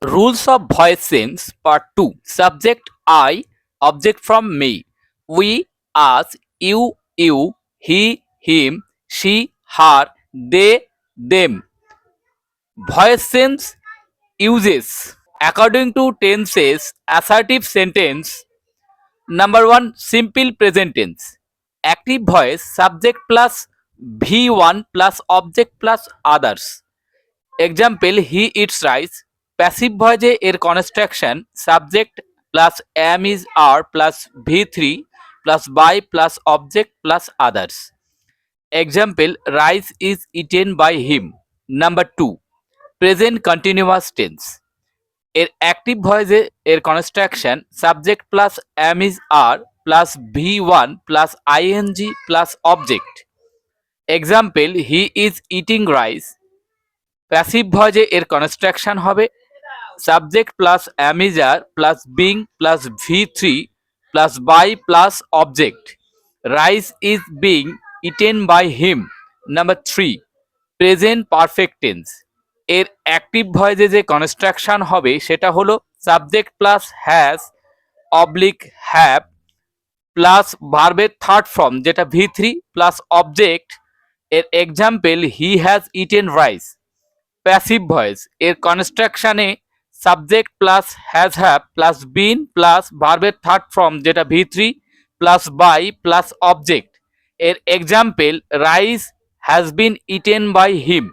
Rules of voice sense part 2. Subject I, object from me. We, us, you, he, him, she, her, they, them. Voice sense uses. According to tenses, assertive sentence. Number 1, simple present tense. Active voice, subject plus V1 plus object plus others. Example he eats rice. Passive ভয়েসে এর construction subject plus am is are plus V3 plus by plus object plus others. Example rice is eaten by him. Number 2, present continuous tense. এর active ভয়েসে এর construction subject plus am is are plus V1 plus ING plus object. Example he is eating rice. Passive ভয়েসে এর construction হবে subject plus am is are plus being plus V3 plus by plus object. Rice is being eaten by him. Number 3, present perfect tense. এর active ভয়েসে যে construction হবে সেটা হলো subject plus has oblique have plus ভার্বের থার্ড ফর্ম যেটা V3 plus object. এর example he has eaten rice. Passive voice এর কনস্ট্রাকশনে subject plus has have plus been plus ভার্বের থার্ড ফর্ম যেটা V3 plus by plus object. এর example rice has been eaten by him.